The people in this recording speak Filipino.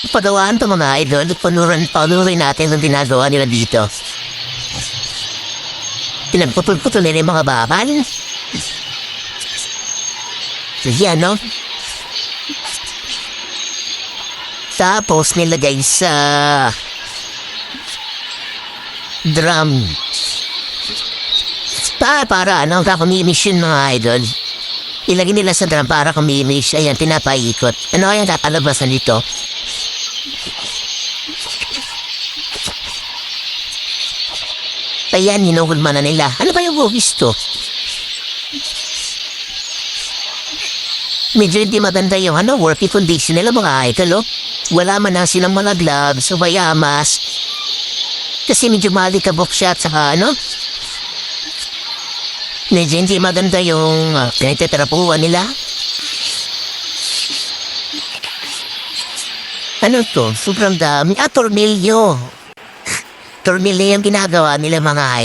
Padawaan to mga idol. Panurin natin ang ginagawa nila dito. Pinagputol-putol nila yung mga bakal. Yan, no? Tapos nilagay sa drum. Para ano, kumimis yun mga idol. Ilagay nila sa drum para kumimis. Ayan, pinapaikot. Ano kaya kakalabasan dito? Ayan, hinuhulma na nila. Ano ba yung gusto? Medyo hindi maganda yung working condition nila mga idol, oh. Wala man na silang mga gloves o bayamas. Kasi medyo malikabok siya at saka medyo hindi maganda yung pinagtatarapuan nila. Ano to? Sobrang dami. Tornilyo. Tornilyo yung ginagawa nila mga